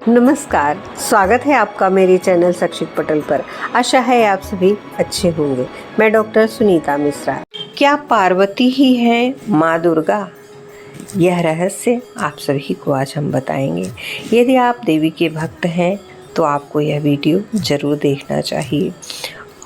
नमस्कार, स्वागत है आपका मेरे चैनल शैक्षिक पटल पर। आशा है आप सभी अच्छे होंगे। मैं डॉक्टर सुनीता मिश्रा। क्या पार्वती ही है माँ दुर्गा? यह रहस्य आप सभी को आज हम बताएंगे। यदि आप देवी के भक्त हैं तो आपको यह वीडियो ज़रूर देखना चाहिए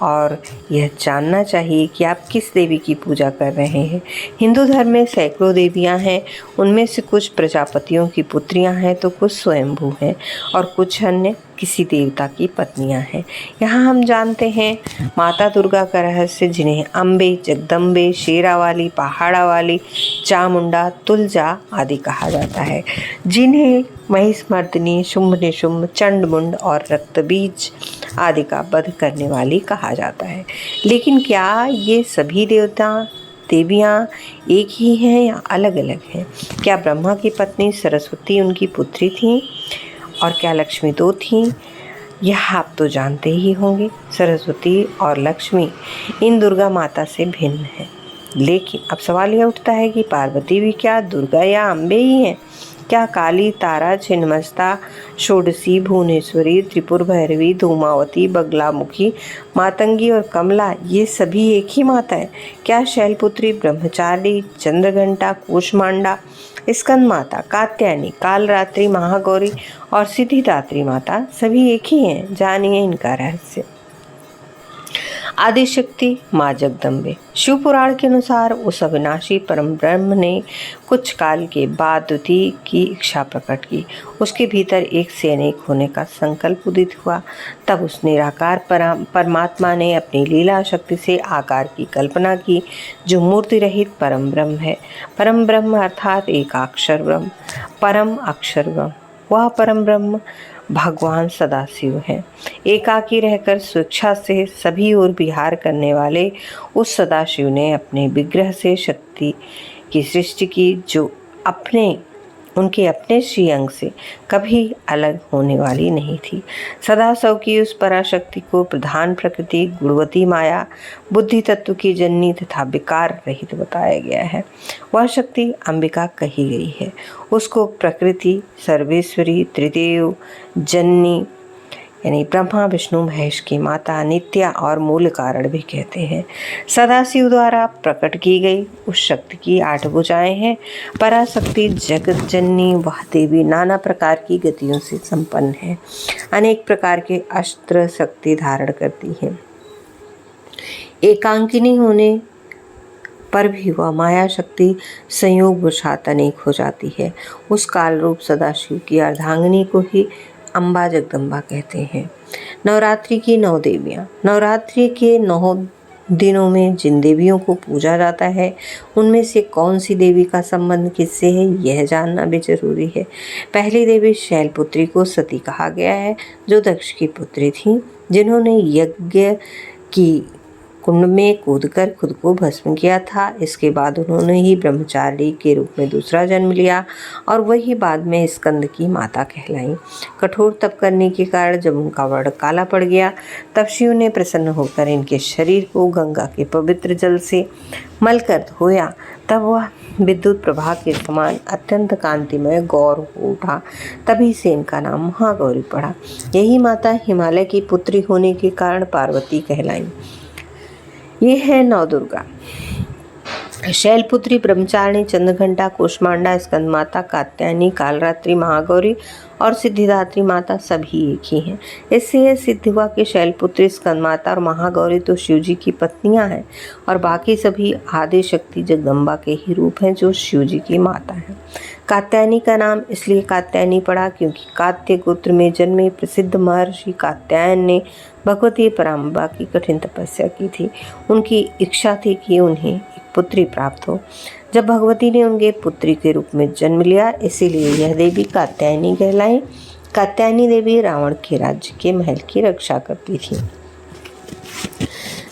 और यह जानना चाहिए कि आप किस देवी की पूजा कर रहे हैं। हिंदू धर्म में सैकड़ों देवियां हैं, उनमें से कुछ प्रजापतियों की पुत्रियां हैं तो कुछ स्वयंभू हैं और कुछ अन्य किसी देवता की पत्नियां हैं। यहाँ हम जानते हैं माता दुर्गा का रहस्य, जिन्हें अम्बे, जगदम्बे, शेरावाली, पहाड़ावाली, चामुंडा, तुलजा आदि कहा जाता है, जिन्हें महिषमर्दिनी, शुंभ निशुंभ, चंडमुंड और रक्तबीज आदि का वध करने वाली कहा जाता है। लेकिन क्या ये सभी देवियाँ एक ही हैं या अलग अलग हैं? क्या ब्रह्मा की पत्नी सरस्वती उनकी पुत्री थीं और क्या लक्ष्मी दो थीं? यह आप तो जानते ही होंगे। सरस्वती और लक्ष्मी इन दुर्गा माता से भिन्न हैं। लेकिन अब सवाल यह उठता है कि पार्वती भी क्या दुर्गा या अम्बे ही हैं? क्या काली, तारा, छिन्नमस्ता, षोडशी, भुवनेश्वरी, त्रिपुर भैरवी, धूमावती, बगलामुखी, मातंगी और कमला ये सभी एक ही माता है? क्या शैलपुत्री, ब्रह्मचारिणी, चंद्रघंटा, कूष्मांडा, स्कंद माता, कात्यायनी, कालरात्रि, महागौरी और सिद्धिदात्री माता सभी एक ही हैं? जानिए इनका रहस्य। आदिशक्ति माँ जगदम्बे। शिव पुराण के अनुसार उस अविनाशी परम ब्रह्म ने कुछ काल के बाद द्वितीय की इच्छा प्रकट की। उसके भीतर एक से अनेक होने का संकल्प उदित हुआ। तब उस निराकार परमात्मा ने अपनी लीला शक्ति से आकार की कल्पना की, जो मूर्ति रहित परम ब्रह्म है। परम ब्रह्म अर्थात एकाक्षर ब्रह्म, परम अक्षर ब्रह्म। वह परम ब्रह्म भगवान सदाशिव हैं। एकाकी रहकर स्वेच्छा से सभी ओर विहार करने वाले उस सदाशिव ने अपने विग्रह से शक्ति की सृष्टि की, जो उनके अपने श्रीअंग से कभी अलग होने वाली नहीं थी। सदाशिव की उस पराशक्ति को प्रधान प्रकृति, गुणवती माया, बुद्धि तत्व की जननी तथा विकार रहित बताया गया है। वह शक्ति अंबिका कही गई है। उसको प्रकृति, सर्वेश्वरी, त्रिदेव, जननी यानी ब्रह्मा, विष्णु, महेश की माता, नित्या और मूल कारण भी कहते हैं। सदाशिव द्वारा प्रकट की गई उस शक्ति की 8 भुजाएं हैं। पराशक्ति जगत जननी वह देवी नाना प्रकार की गतियों से संपन्न है, अनेक प्रकार के अस्त्र शक्ति धारण करती है। एकांकिनी होने पर भी वह माया शक्ति संयोग वशात अनेक हो जाती है। उस काल रूप सदाशिव की अर्धांगिनी को ही अम्बा जगदम्बा कहते हैं। नवरात्रि की 9 देवियाँ। नवरात्रि के 9 दिनों में जिन देवियों को पूजा जाता है, उनमें से कौन सी देवी का संबंध किससे है, यह जानना भी जरूरी है। पहली देवी शैलपुत्री को सती कहा गया है, जो दक्ष की पुत्री थी, जिन्होंने यज्ञ की कुंड में कूदकर खुद को भस्म किया था। इसके बाद उन्होंने ही ब्रह्मचारिणी के रूप में दूसरा जन्म लिया और वही बाद में स्कंद की माता कहलाई। कठोर तप करने के कारण जब उनका वर्ण काला पड़ गया, तब शिव ने प्रसन्न होकर इनके शरीर को गंगा के पवित्र जल से मलकर धोया। तब वह विद्युत प्रभा के समान अत्यंत कांतिमय गौर हो उठा। तभी से इनका नाम महागौरी पड़ा। यही माता हिमालय की पुत्री होने के कारण पार्वती कहलाई। ये है 9 दुर्गा। शैलपुत्री, ब्रह्मचारिणी, चंद्रघंटा, कूष्मांडा, स्कंद माता, कात्यायनी, कालरात्रि, महागौरी और सिद्धिदात्री माता सभी एक ही हैं। इससे यह सिद्ध हुआ कि शैलपुत्री, स्कंद माता और महागौरी तो शिव जी की पत्नियां हैं और बाकी सभी आदि शक्ति जगदम्बा के ही रूप हैं, जो शिव जी की माता हैं। कात्यायनी का नाम इसलिए कात्यायनी पड़ा क्योंकि कात्य गोत्र में जन्मे प्रसिद्ध महर्षि कात्यायन ने भगवती पराम्बा की कठिन तपस्या की थी। उनकी इच्छा थी कि उन्हें एक पुत्री प्राप्त हो। जब भगवती ने उनके पुत्री के रूप में जन्म लिया, इसीलिए यह देवी कात्यायनी कहलाई। कात्यायनी देवी रावण के राज्य के महल की रक्षा करती थी।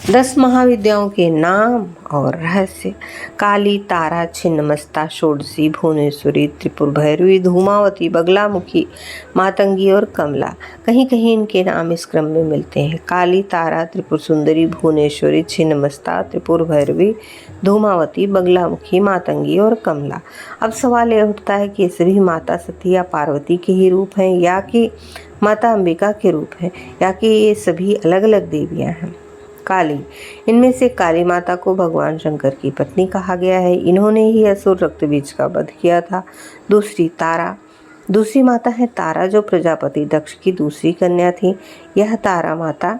10 महाविद्याओं के नाम और रहस्य। काली, तारा, छिन्नमस्ता, षोडशी, भुवनेश्वरी, त्रिपुर भैरवी, धूमावती, बगलामुखी, मातंगी और कमला। कहीं कहीं इनके नाम इस क्रम में मिलते हैं: काली, तारा, त्रिपुर सुंदरी, भुवनेश्वरी, छिन्नमस्ता, त्रिपुर भैरवी, धूमावती, बगलामुखी, मातंगी और कमला। अब सवाल यह उठता है कि ये सभी माता सती या पार्वती के ही रूप हैं, या कि माता अंबिका के रूप हैं, या कि ये सभी अलग अलग देवियां हैं। काली, इनमें से काली माता को भगवान शंकर की पत्नी कहा गया है। इन्होंने ही असुर रक्तबीज का वध किया था। दूसरी, तारा, दूसरी माता है तारा, जो प्रजापति दक्ष की दूसरी कन्या थी। यह तारा माता।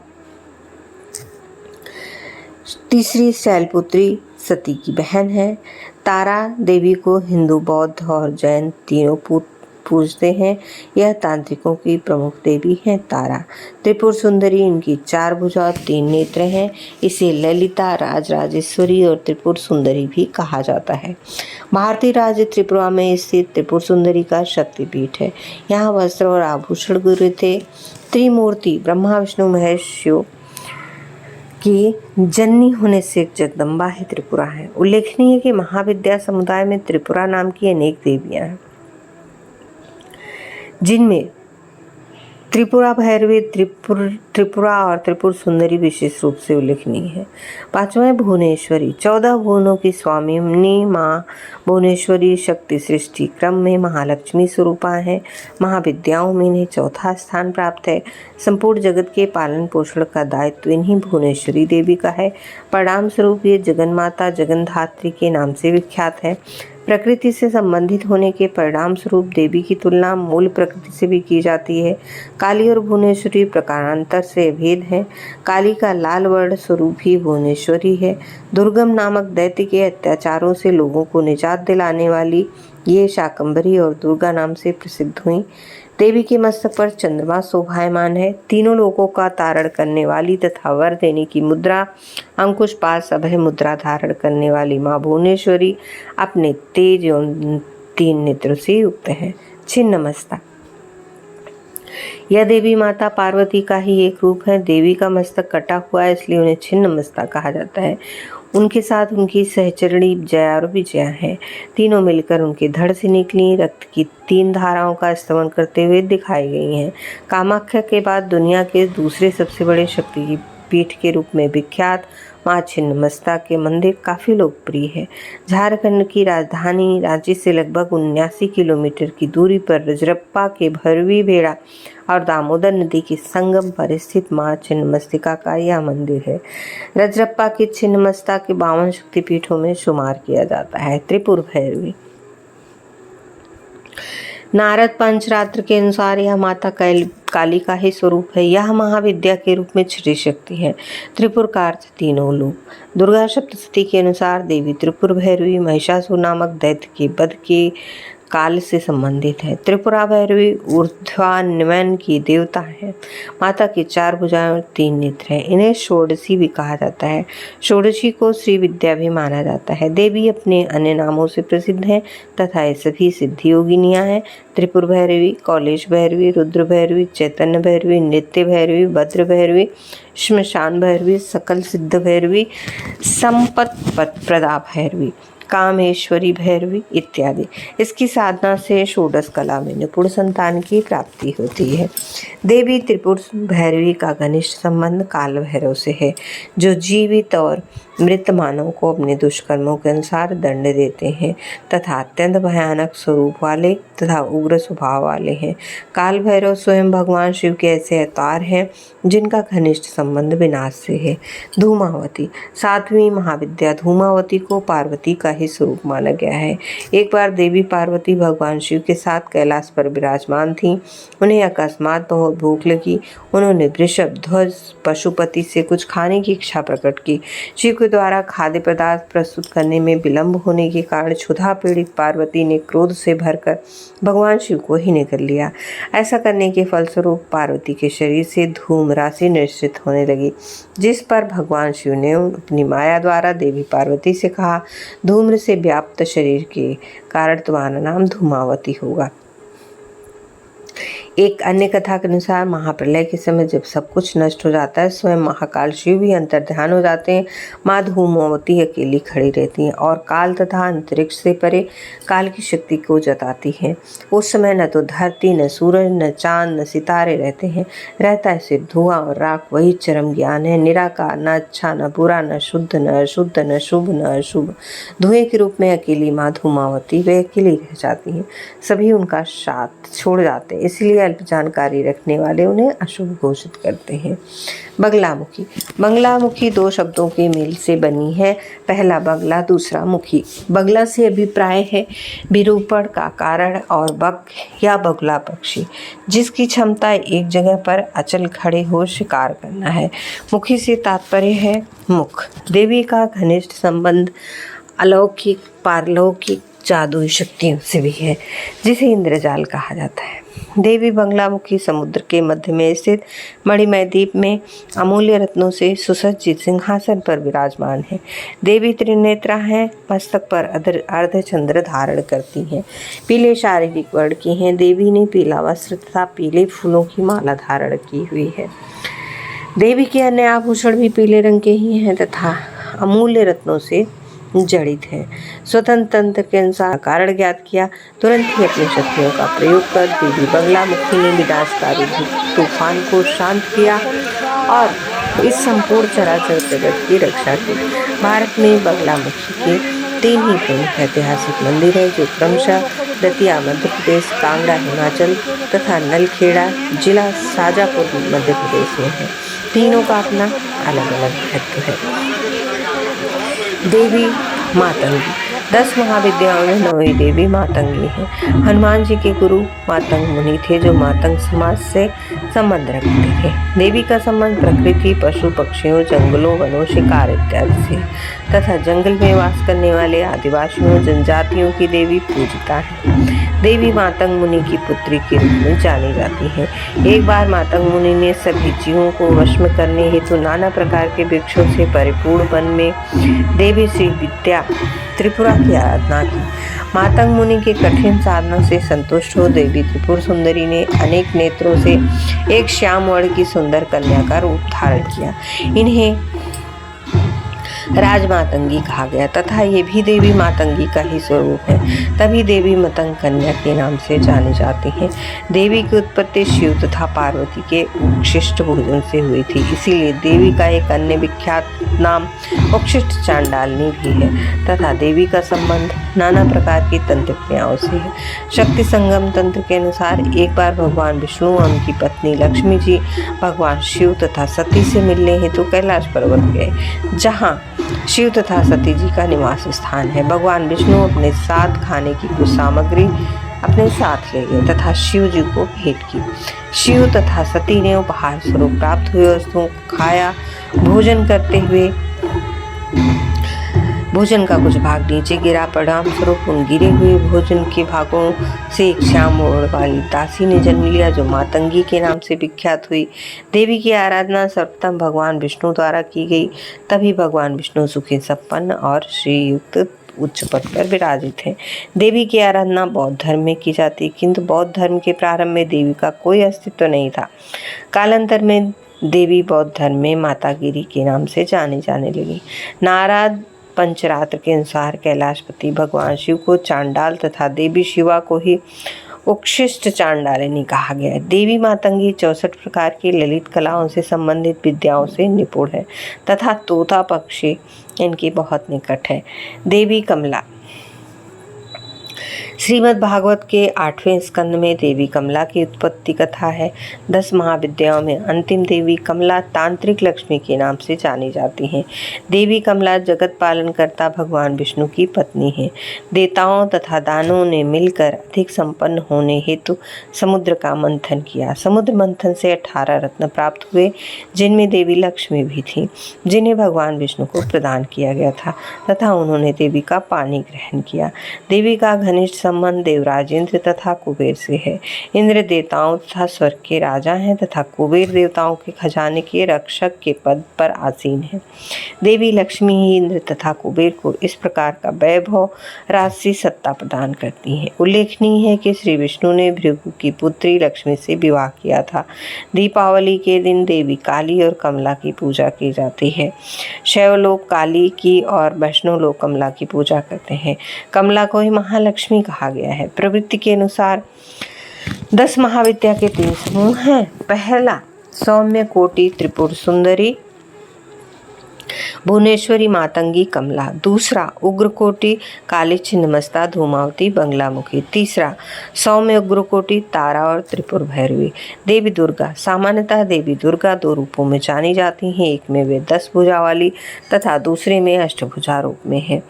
तीसरी, शैलपुत्री, सती की बहन है। तारा देवी को हिंदू, बौद्ध और जैन तीनों पूजते हैं। यह तांत्रिकों की प्रमुख देवी है। तारा। त्रिपुर सुंदरी, इनकी 4 भुजा और 3 नेत्र हैं। इसे ललिता, राजराजेश्वरी और त्रिपुर सुंदरी भी कहा जाता है। भारतीय राज्य त्रिपुरा में स्थित त्रिपुर सुंदरी का शक्तिपीठ है। यहाँ वस्त्र और आभूषण गुरु थे। त्रिमूर्ति, ब्रह्मा विष्णु महेश शिव की जननी होने से एक जगदम्बा है, त्रिपुरा है। उल्लेखनीय है कि महाविद्या समुदाय में त्रिपुरा नाम की अनेक देवियां हैं, जिनमें त्रिपुरा भैरवी, त्रिपुरा और त्रिपुर सुंदरी विशेष रूप से उल्लेखनीय है। 5वां, भुवनेश्वरी। 14 भुवनों की स्वामिनी माँ भुवनेश्वरी शक्ति सृष्टि क्रम में महालक्ष्मी स्वरूपा है। महाविद्याओं में इन्हें 4था स्थान प्राप्त है। संपूर्ण जगत के पालन पोषण का दायित्व इन्हीं भुवनेश्वरी देवी का है। परिणाम स्वरूप ये जगन्माता, जगन्धात्री के नाम से विख्यात है। प्रकृति से संबंधित होने के परिणाम स्वरूप देवी की तुलना मूल प्रकृति से भी की जाती है। काली और भुवनेश्वरी प्रकारांतर से भेद है। काली का लाल वर्ण स्वरूप ही भुवनेश्वरी है। दुर्गम नामक दैत्य के अत्याचारों से लोगों को निजात दिलाने वाली ये शाकंभरी और दुर्गा नाम से प्रसिद्ध हुई। देवी के मस्तक पर चंद्रमा शोभायमान है। तीनों लोगों का तारण करने वाली तथा वर देने की मुद्रा अंकुश पास अभय मुद्रा धारण करने वाली माँ भुवनेश्वरी अपने तेज एवं 3 नेत्रों से युक्त है। छिन्नमस्ता, यह देवी माता पार्वती का ही एक रूप है। देवी का मस्तक कटा हुआ है, इसलिए उन्हें छिन्नमस्ता कहा जाता है। उनके साथ उनकी सहचरणी जया और विजया है। तीनों मिलकर उनके धड़ से निकली रक्त की 3 धाराओं का स्तवन करते हुए दिखाई गई हैं। कामाख्या के बाद दुनिया के दूसरे सबसे बड़े शक्ति पीठ के रूप में विख्यात माँ छिन्नमस्ता के मंदिर काफ़ी लोकप्रिय है। झारखंड की राजधानी रांची से लगभग 79 किलोमीटर की दूरी पर रजरप्पा के भैरवी बेड़ा और दामोदर नदी के संगम पर स्थित माँ छिन्नमस्तिका का यह मंदिर है। रजरप्पा की छिन्नमस्ता के 52 शक्तिपीठों में शुमार किया जाता है। त्रिपुर भैरवी, नारद पंचरात्र के अनुसार यह माता काली का ही स्वरूप है। यह महाविद्या के रूप में छठी शक्ति है। त्रिपुर का अर्थ तीनों लोक। दुर्गा सप्तशती के अनुसार देवी त्रिपुर भैरवी महिषासुर नामक दैत्य के वध के काल से संबंधित है। त्रिपुरा भैरवी ऊर्ध्वान्वयन की देवता है। माता की 4 भुजाएं और 3 नेत्र हैं। इन्हें षोडशी भी कहा जाता है। षोडशी को श्री विद्या भी माना जाता है। देवी अपने अन्य नामों से प्रसिद्ध हैं तथा ये सभी सिद्धि योगिनियाँ हैं। त्रिपुर भैरवी, कौलेश भैरवी, रुद्र भैरवी, चैतन्य भैरवी, नित्य भैरवी, भद्र भैरवी, श्मशान भैरवी, सकल सिद्ध भैरवी, संपत प्रदा भैरवी, कामेश्वरी भैरवी इत्यादि। इसकी साधना से षोडश कला में निपुण संतान की प्राप्ति होती है। देवी त्रिपुर भैरवी का घनिष्ठ संबंध काल भैरव से है, जो जीवित और मृत मानव को अपने दुष्कर्मों के अनुसार दंड देते हैं तथा अत्यंत भयानक स्वरूप वाले तथा उग्र स्वभाव वाले हैं। काल भैरव स्वयं भगवान शिव के ऐसे अवतार हैं जिनका घनिष्ठ संबंध विनाश से है। धूमावती, 7वीं महाविद्या धूमावती को पार्वती का ही स्वरूप माना गया है। एक बार देवी पार्वती भगवान शिव के साथ कैलाश पर विराजमान थीं। उन्हें अकस्मात बहुत भूख लगी। उन्होंने वृषभ ध्वज पशुपति से कुछ खाने की इच्छा प्रकट की। शिव के द्वारा खाद्य पदार्थ प्रस्तुत करने में विलंब होने के कारण क्षुधा पीड़ित पार्वती ने क्रोध से भरकर भगवान शिव को ही निगल लिया। ऐसा करने के फलस्वरूप पार्वती के शरीर से धूम राशि निश्चित होने लगी, जिस पर भगवान शिव ने अपनी माया द्वारा देवी पार्वती से कहा, धूम्र से व्याप्त शरीर के कारण तुम्हारा नाम धूमावती होगा। एक अन्य कथा के अनुसार महाप्रलय के समय जब सब कुछ नष्ट हो जाता है, स्वयं महाकाल शिव भी अंतर्ध्यान हो जाते हैं। माँ धूमावती अकेली खड़ी रहती हैं और काल तथा अंतरिक्ष से परे काल की शक्ति को जताती हैं। उस समय न तो धरती, न सूरज, न चांद, न सितारे रहते हैं। रहता है सिर्फ धुआं और राख। वही चरम ज्ञान है, निराकार, न अच्छा न बुरा, न शुद्ध न अशुद्ध, न शुभ न अशुभ। धुएं के रूप में अकेली माँ धूमावती वे अकेली रह जाती हैं। सभी उनका साथ छोड़ जाते हैं, इसलिए अल्प जानकारी रखने वाले उन्हें अशुभ घोषित करते हैं। बगलामुखी। बगलामुखी दो शब्दों के मेल से बनी है। पहला बगला, दूसरा मुखी। बगला से अभिप्राय है विरूपण का कारण और बग या बगुला पक्षी, जिसकी क्षमता एक जगह पर अचल खड़े हो शिकार करना है। मुखी से तात्पर्य है मुख। देवी का घनिष्ठ संबंध अलौकिक, पारलौकिक जादुई शक्तियों से भी है, जिसे इंद्रजाल कहा जाता है। देवी बगलामुखी समुद्र के मध्य में स्थित मणिमय द्वीप में अमूल्य रत्नों से सुसज्जित सिंहासन पर विराजमान है। देवी त्रिनेत्रा हैं, मस्तक पर अर्धचंद्र धारण करती हैं, पीले शारीरिक वर्ण की हैं। देवी ने पीला वस्त्र तथा पीले फूलों की माला धारण की हुई है। देवी के अन्य आभूषण भी पीले रंग के ही हैं तथा अमूल्य रत्नों से जड़ित है। स्वतंत्र तंत्र के अनुसार कारण ज्ञात किया, तुरंत ही अपनी शक्तियों का प्रयोग कर देवी बगलामुखी ने विनाशकारी तूफान को शांत किया और इस संपूर्ण चराचर जगत की रक्षा की। भारत में बगलामुखी के 3 ही प्रमुख ऐतिहासिक मंदिर हैं, जो क्रमशः दतिया मध्य प्रदेश, कांगड़ा हिमाचल तथा नलखेड़ा जिला शाजापुर मध्य प्रदेश में है। तीनों का अपना अलग अलग महत्व है। देवी मातंगी। 10 महाविद्याओं में 9वीं देवी मातंगी है। हनुमान जी के गुरु मातंग मुनि थे, जो मातंग समाज से संबंध रखते थे। देवी का संबंध प्रकृति, पशु पक्षियों, जंगलों, वनों, शिकार इत्यादि से तथा जंगल में वास करने वाले आदिवासियों, जनजातियों की देवी पूजिता है। देवी मातंग मुनि की पुत्री के रूप में जानी जाती है। एक बार मातंग मुनि ने सभी जीवों को वश में करने हेतु नाना प्रकार के वृक्षों से परिपूर्ण वन में देवी श्री विद्या त्रिपुरा की आराधना की। मातंग मुनि के कठिन साधना से संतुष्ट हो देवी त्रिपुर सुंदरी ने अनेक नेत्रों से एक श्याम वर्ण की सुंदर कन्या का रूप धारण किया। इन्हें राजमातंगी कहा गया तथा ये भी देवी मातंगी का ही स्वरूप है। तभी देवी मतंग कन्या के नाम से जानी जाती हैं। देवी की उत्पत्ति शिव तथा पार्वती के उच्छिष्ट भोजन से हुई थी, इसीलिए देवी का एक अन्य विख्यात नाम उच्छिष्ट चांडालनी भी है तथा देवी का संबंध नाना प्रकार की तंत्र क्रियाओं से है। शक्ति संगम तंत्र के अनुसार एक बार भगवान विष्णु और उनकी पत्नी लक्ष्मी जी भगवान शिव तथा सती से मिलने हेतु कैलाश पर्वत गए, जहाँ शिव तथा सती जी का निवास स्थान है। भगवान विष्णु अपने साथ खाने की कुछ सामग्री अपने साथ ले गए तथा शिव जी को भेंट की। शिव तथा सती ने उपहार स्वरूप प्राप्त हुए वस्तुओं को खाया। भोजन करते हुए भोजन का कुछ भाग नीचे गिरा। परिणाम स्वरूप उन गिरे हुए भोजन के भागों से एक श्याम ओढ़ वाली दासी ने जन्म लिया, जो मातंगी के नाम से विख्यात हुई। देवी की आराधना सर्वप्रथम भगवान विष्णु द्वारा की गई। तभी भगवान विष्णु सुखी संपन्न और श्रीयुक्त उच्च पद पर विराजित है। देवी की आराधना बौद्ध धर्म में की जाती, किंतु बौद्ध धर्म के प्रारंभ में देवी का कोई अस्तित्व नहीं था। कालांतर में देवी बौद्ध धर्म में मातागिरी के नाम से जाने लगी। नारद पंचरात्र के अनुसार कैलाशपति भगवान शिव को चांडाल तथा देवी शिवा को ही उच्छिष्ट चांडालिनी कहा गया है। देवी मातंगी 64 प्रकार की ललित कलाओं से संबंधित विद्याओं से निपुण है तथा तोता पक्षी इनकी बहुत निकट है। देवी कमला। श्रीमद् भागवत के 8वें स्कंद में देवी कमला की उत्पत्ति कथा है। 10 महाविद्याओं में अंतिम देवी कमला तांत्रिक लक्ष्मी के नाम से जानी जाती हैं। देवी कमला जगत पालन करता भगवान विष्णु की पत्नी है। देवताओं तथा दानवों ने मिलकर अधिक संपन्न होने हेतु समुद्र का मंथन किया। समुद्र मंथन से 18 रत्न प्राप्त हुए, जिनमें देवी लक्ष्मी भी थी, जिन्हें भगवान विष्णु को प्रदान किया गया था तथा उन्होंने देवी का पानी ग्रहण किया। देवी का घनिष्ठ संबंध देवराज इंद्र तथा कुबेर से है। इंद्र देवताओं तथा स्वर्ग के राजा हैं तथा कुबेर देवताओं के खजाने के रक्षक के पद पर आसीन है। देवी लक्ष्मी ही इंद्र तथा कुबेर को इस प्रकार का वैभव राजसी सत्ता प्रदान करती हैं। उल्लेखनीय है कि श्री विष्णु ने भृगु की पुत्री लक्ष्मी से विवाह किया था। दीपावली के दिन देवी काली और कमला की पूजा की जाती है। शैव लोग काली की और वैष्णव लोग कमला की पूजा करते हैं। कमला को ही महालक्ष्मी कहा गया है। प्रवृत्ति के अनुसार 10 महाविद्या के 3 समूह हैं। पहला सौम्य कोटि त्रिपुर सुंदरी भुवनेश्वरी मातंगी कमला। दूसरा उग्रकोटि काली छिन्नमस्ता धूमावती बंगलामुखी। तीसरा सौम्य उग्रकोटि तारा और त्रिपुर भैरवी। देवी दुर्गा सामान्यतः देवी दुर्गा 2 रूपों में जानी जाती हैं। एक में वे 10 भुजा वाली तथा दूसरे में अष्टभुजा रूप में है।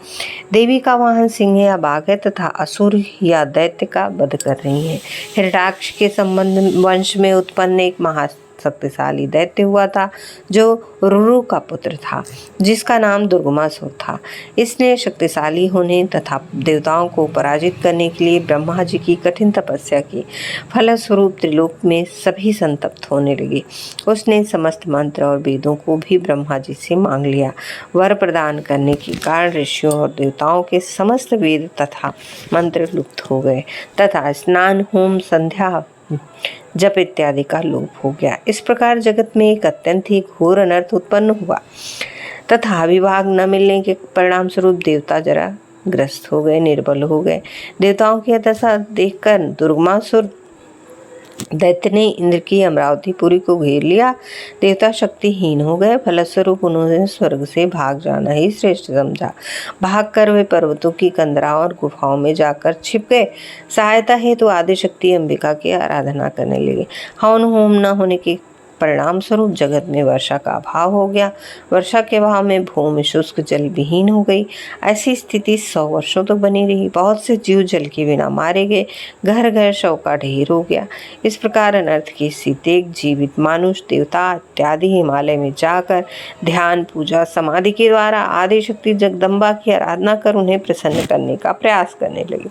देवी का वाहन सिंह या बाघ है तथा असुर या दैत्य का वध कर रही है। हिरण्याक्ष के संबंध वंश में उत्पन्न एक शक्तिशाली दैत्य हुआ था जो रुरु का पुत्र था, जिसका नाम दुर्गमासुर था। इसने शक्तिशाली होने तथा देवताओं को पराजित करने के लिए ब्रह्मा जी की कठिन तपस्या की। फलस्वरूप त्रिलोक में सभी संतप्त होने लगे। उसने समस्त मंत्र और वेदों को भी ब्रह्मा जी से मांग लिया। वर प्रदान करने के कारण ऋषियों और देवताओं के समस्त वेद तथा मंत्र लुप्त हो गए तथा स्नान होम संध्या जप इत्यादि का लोप हो गया। इस प्रकार जगत में एक अत्यंत ही घोर अनर्थ उत्पन्न हुआ तथा विभाग न मिलने के परिणाम स्वरूप देवता जरा ग्रस्त हो गए, निर्बल हो गए। देवताओं की दशा देखकर दुर्गमासुर दैत्य ने इंद्र की अमरावतीपुरी को घेर लिया। देवता शक्तिहीन हो गए। फलस्वरूप उन्होंने स्वर्ग से भाग जाना ही श्रेष्ठ समझा। भागकर वे पर्वतों की कंदराओं और गुफाओं में जाकर छिप गए। सहायता हेतु आदिशक्ति अंबिका की आराधना करने लगे। हवन होम न होने के परिणाम स्वरूप जगत में वर्षा का अभाव हो गया। वर्षा के अभाव में भूमि शुष्क जल विहीन हो गई। ऐसी स्थिति 100 वर्षों तक बनी रही। बहुत से जीव जल के बिना मारे गए। घर घर शव का ढेर हो गया। इस प्रकार अनर्थ की स्थिति जीवित मानुष देवता इत्यादि हिमालय में जाकर ध्यान पूजा समाधि के द्वारा आदि शक्ति जगदम्बा की आराधना कर उन्हें प्रसन्न करने का प्रयास करने लगे।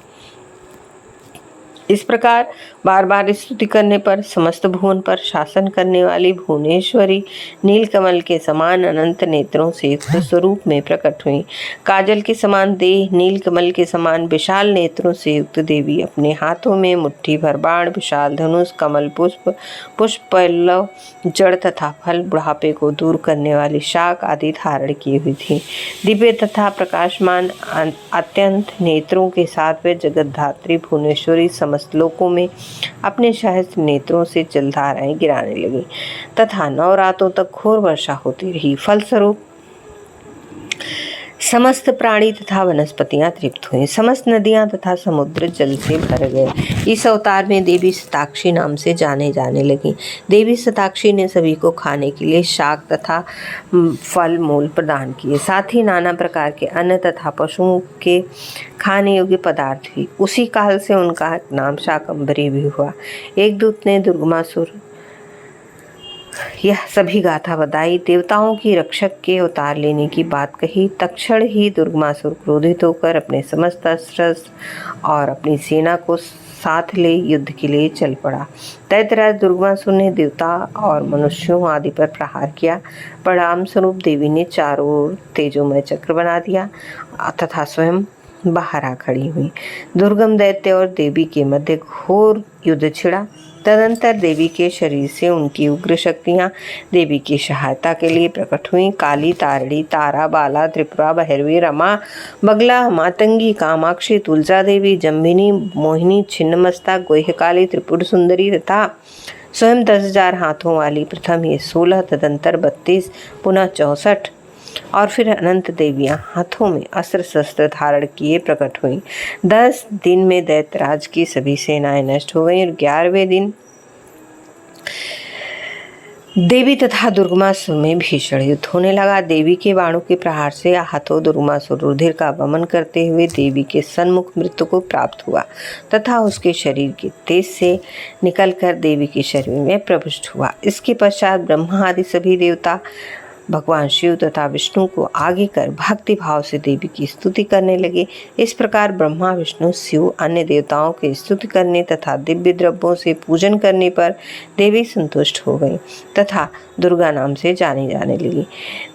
इस प्रकार बार बार स्तुति करने पर समस्त भुवन पर शासन करने वाली भुवनेश्वरी नीलकमल के समान अनंत नेत्रों से युक्त स्वरूप में प्रकट हुई। काजल के समान देह, नीलकमल के समान विशाल नेत्रों से युक्त देवी अपने हाथों में मुट्ठी भर बाण, विशाल धनुष, कमल पुष्प, पुष्प पल्लव, जड़ तथा फल, बुढ़ापे को दूर करने वाली शाक आदि धारण की हुई थी। दिव्य तथा प्रकाशमान अत्यंत नेत्रों के साथ वे जगतधात्री भुवनेश्वरी समस्त लोकों में अपने सहस्त्र नेत्रों से जलधाराएं गिराने लगी तथा 9 रातों तक घोर वर्षा होती रही। फलस्वरूप समस्त प्राणी तथा वनस्पतियां तृप्त हुई। समस्त नदियां तथा समुद्र जल से भर गए। इस अवतार में देवी शताक्षी नाम से जाने जाने लगी। देवी शताक्षी ने सभी को खाने के लिए शाक तथा फल मूल प्रदान किए। साथ ही नाना प्रकार के अन्न तथा पशुओं के खाने योग्य पदार्थ भी। उसी काल से उनका नाम शाकंभरी भी हुआ। एक दूत ने दुर्गमासुर यह सभी गाथा बताई। देवताओं की रक्षक के अवतार लेने की बात कही। तत्क्षण ही दुर्गमासुर क्रोधित होकर अपने समस्त अस्त्र और अपनी सेना को साथ ले युद्ध के लिए चल पड़ा। दैत्यराज दुर्गमासुर ने देवता और मनुष्यों आदि पर प्रहार किया। परिणाम स्वरूप देवी ने चारों ओर तेजोमय चक्र बना दिया तथा स्वयं बाहर आ खड़ी हुई। दुर्गम दैत्य और देवी के मध्य घोर युद्ध छिड़ा। तदंतर देवी के शरीर से उनकी उग्र शक्तियां देवी की सहायता के लिए प्रकट हुईं। काली, तारणी, तारा, बाला, त्रिपुरा, भैरवी, रमा, बगला, मातंगी, कामाक्षी, तुलजा देवी, जम्बिनी, मोहिनी, छिन्नमस्ता, गोह्यकाली, त्रिपुर सुंदरी तथा स्वयं 10,000 हाथों वाली प्रथम ये 16, तदंतर 32, पुनः 64 और फिर अनंत देवियां हाथों में अस्त्र शस्त्र धारण किए प्रकट हुई। 10 दिन में दैत्यराज की सभी सेनाएं नष्ट हो गईं और 11वें दिन देवी तथा दुर्गमासुर में भीषण युद्ध होने लगा। देवी के बाणों के प्रहार से आहत दुर्गमासुर रुधिर का वमन करते हुए देवी के सन्मुख मृत्यु को प्राप्त हुआ तथा उसके शरीर के तेज से निकलकर देवी के शरीर में प्रविष्ट हुआ। इसके पश्चात ब्रह्मा आदि सभी देवता भगवान शिव तथा विष्णु को आगे कर भक्ति भाव से देवी की स्तुति करने लगे। इस प्रकार ब्रह्मा, विष्णु, शिव अन्य देवताओं की स्तुति करने तथा दिव्य द्रव्यों से पूजन करने पर देवी संतुष्ट हो गई तथा दुर्गा नाम से जानी जाने लगी।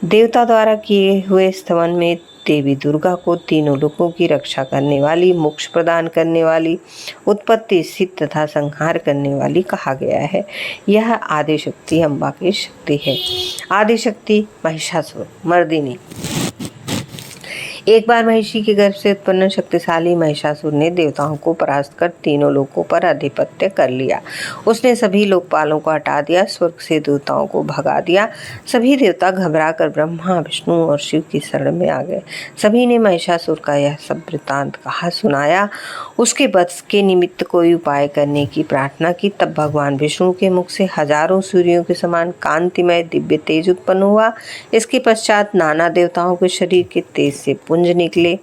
देवता द्वारा किए हुए स्तवन में देवी दुर्गा को तीनों लोकों की रक्षा करने वाली, मोक्ष प्रदान करने वाली, उत्पत्ति, स्थिति तथा संहार करने वाली कहा गया है। यह आदिशक्ति अम्बा की शक्ति है। आदिशक्ति महिषासुर मर्दिनी। एक बार महिषी के गर्भ से उत्पन्न शक्तिशाली महिषासुर ने देवताओं को परास्त कर तीनों लोकों पर आधिपत्य कर लिया। उसने सभी लोकपालों को हटा दिया, स्वर्ग से देवताओं को भगा दिया। सभी देवता घबराकर ब्रह्मा, विष्णु और शिव की शरण में आ गए। सभी ने महिषासुर का यह सब वृत्तांत कहा सुनाया। उसके वध के निमित्त कोई उपाय करने की प्रार्थना की। तब भगवान विष्णु के मुख से हजारों सूर्यों के समान कांतिमय दिव्य तेज उत्पन्न हुआ। इसके पश्चात नाना देवताओं के शरीर के तेज से पुंज निकले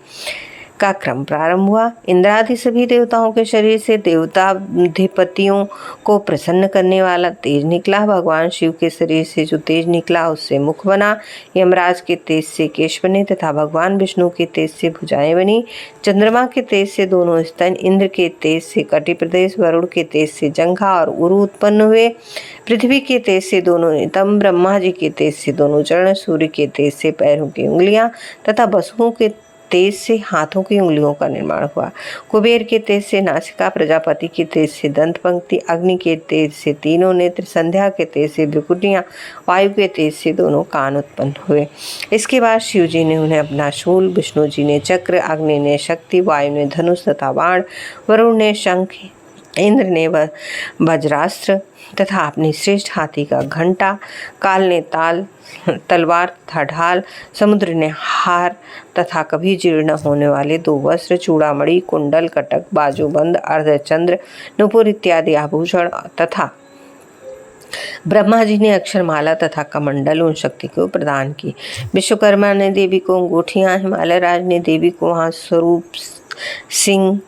का क्रम प्रारंभ हुआ। इंद्रादि सभी देवताओं के शरीर से देवताधिपतियों को प्रसन्न करने वाला तेज निकला। भगवान शिव के शरीर से जो तेज निकला उससे मुख बना। यमराज के तेज से केश बने तथा भगवान विष्णु के तेज से भुजाएं बनी। चंद्रमा के तेज से दोनों स्तन, इंद्र के तेज से कटि प्रदेश, वरुण के तेज से जंघा और उरु उत्पन्न हुए। पृथ्वी के तेज से दोनों नितंब, ब्रह्मा जी के तेज से दोनों चरण, सूर्य के तेज से पैरों की उंगलियां तथा वसुओं के तेज से हाथों की उंगलियों का निर्माण हुआ। कुबेर के तेज से नासिका, प्रजापति के तेज से दंत पंक्ति, अग्नि के तेज से तीनों नेत्र, संध्या के तेज से भ्रुकुटियां, वायु के तेज से दोनों कान उत्पन्न हुए। इसके बाद शिव जी ने उन्हें अपना शूल, विष्णु जी ने चक्र, अग्नि ने शक्ति, वायु ने धनुष तथा बाण, वरुण ने शंख, इंद्र ने वज्रास्त्र तथा अपनी श्रेष्ठ हाथी का घंटा, काल ने तलवार तथा ढाल, समुद्र ने हार तथा कभी जीर्ण न होने वाले 2 वस्त्र, चूड़ामणि, कुंडल, कटक, बाजूबंद, अर्धचंद्र, नुपुर इत्यादि आभूषण तथा ब्रह्मा जी ने अक्षरमाला तथा कमंडल उन शक्ति को प्रदान की। विश्वकर्मा ने देवी को अंगूठियां, हिमालय राज ने देवी को वहां स्वरूप सिंह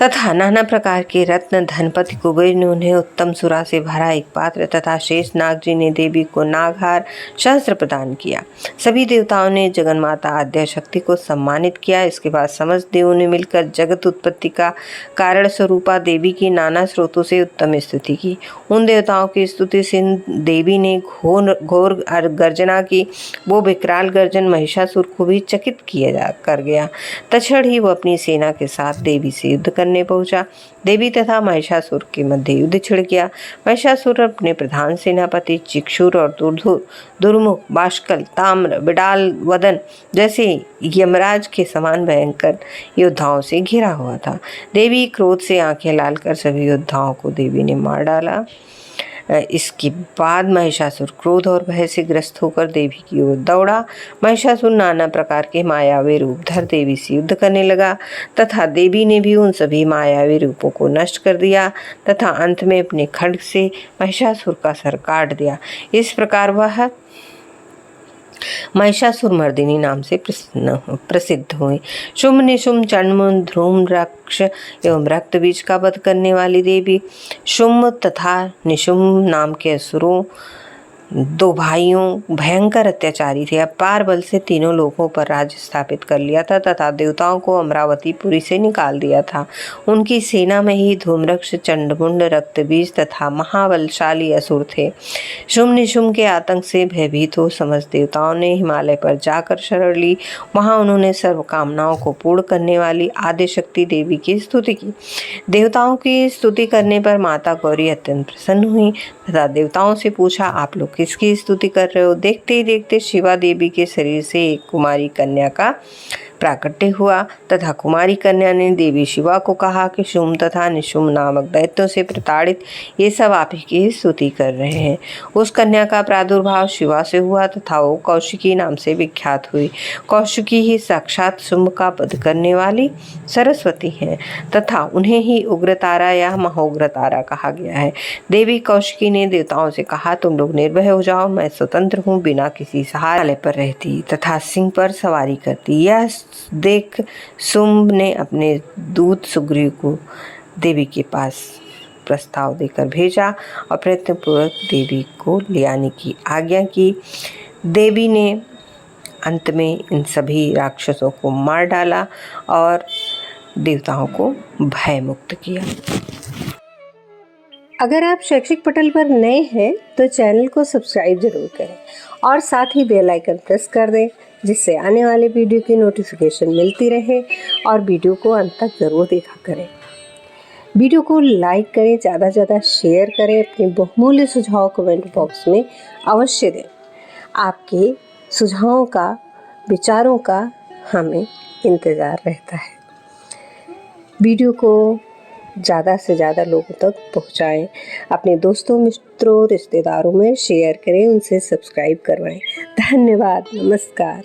तथा नाना प्रकार के रत्न, धनपति कुबेर ने उन्हें उत्तम सुरा से भरा एक पात्र तथा शेष नाग जी ने देवी को नागहार, शस्त्र प्रदान किया। सभी देवताओं ने जगन्माता आद्या शक्ति को सम्मानित किया। इसके बाद समस्त देवों ने मिलकर जगत उत्पत्ति का कारण स्वरूपा देवी की नाना स्रोतों से उत्तम स्तुति की। उन देवताओं की स्तुति से देवी ने घोर गर्जना की। वो विकराल गर्जन महिषासुर को भी चकित कर गया। तत्क्षण ही वो अपनी सेना के साथ देवी से युद्ध करने पहुंचा। देवी तथा महिषासुर के मध्य युद्ध छिड़ गया। महिषासुर अपने प्रधान सेनापति चिक्षुर और दुर्मुख, बाष्कल, ताम्र, बिडाल वदन जैसे यमराज के समान भयंकर योद्धाओं से घिरा हुआ था। देवी क्रोध से आंखें लाल कर सभी योद्धाओं को देवी ने मार डाला। इसके बाद महिषासुर क्रोध और भय से ग्रस्त होकर देवी की ओर दौड़ा। महिषासुर नाना प्रकार के मायावी रूप धर देवी से युद्ध करने लगा तथा देवी ने भी उन सभी मायावी रूपों को नष्ट कर दिया तथा अंत में अपने खड्ग से महिषासुर का सर काट दिया। इस प्रकार वह महिषासुर मर्दिनी नाम से प्रसिद्ध हुई। शुंभ, निशुंभ, चंडमुंड, ध्रूम, रक्ष एवं रक्त बीज का वध करने वाली देवी शुंभ तथा निशुंभ नाम के असुरों 2 भाइयों भयंकर अत्याचारी थे। अपार बल से तीनों लोकों पर राज्य स्थापित कर लिया था तथा देवताओं को अमरावतीपुरी से निकाल दिया था। उनकी सेना में ही धूम्रक्ष, चंडमुंड, रक्तबीज तथा महाबलशाली असुर थे। शुंभ निशुंभ के आतंक से भयभीत हो समस्त देवताओं ने हिमालय पर जाकर शरण ली। वहां उन्होंने सर्व कामनाओं को पूर्ण करने वाली आदिशक्ति देवी की स्तुति की। देवताओं की स्तुति करने पर माता गौरी अत्यंत प्रसन्न हुई तथा देवताओं से पूछा, आप लोग किसकी स्तुति कर रहे हो? देखते ही देखते शिवा देवी के शरीर से एक कुमारी कन्या का प्राकट्य हुआ तथा कुमारी कन्या ने देवी शिवा को कहा कि शुंभ तथा निशुंभ नामक दैत्यों से प्रताड़ित ये सब आप ही की स्तुति कर रहे हैं। उस कन्या का प्रादुर्भाव शिवा से हुआ तथा वो कौशिकी नाम से विख्यात हुई। कौशिकी ही साक्षात शुंभ का वध करने वाली सरस्वती हैं तथा उन्हें ही उग्रतारा या महोग्रतारा कहा गया है। देवी कौशिकी ने देवताओं से कहा, तुम लोग निर्भय हो जाओ, मैं स्वतंत्र हूँ, बिना किसी सहारे पर रहती तथा सिंह पर सवारी करती। यह देख शुंभ ने अपने दूत सुग्रीव को देवी के पास प्रस्ताव देकर भेजा और प्रयत्नपूर्वक देवी को ले आने की आज्ञा की। देवी ने अंत में इन सभी राक्षसों को मार डाला और देवताओं को भय मुक्त किया। अगर आप शैक्षिक पटल पर नए हैं तो चैनल को सब्सक्राइब जरूर करें और साथ ही बेल आइकन प्रेस कर दें, जिससे आने वाले वीडियो की नोटिफिकेशन मिलती रहे। और वीडियो को अंत तक ज़रूर देखा करें। वीडियो को लाइक करें, ज़्यादा से ज़्यादा शेयर करें, अपने बहुमूल्य सुझाव कमेंट बॉक्स में अवश्य दें। आपके सुझावों का, विचारों का हमें इंतज़ार रहता है। वीडियो को ज़्यादा से ज़्यादा लोगों तक पहुंचाएं, अपने दोस्तों, मित्रों, रिश्तेदारों में शेयर करें, उनसे सब्सक्राइब करवाएं। धन्यवाद। नमस्कार।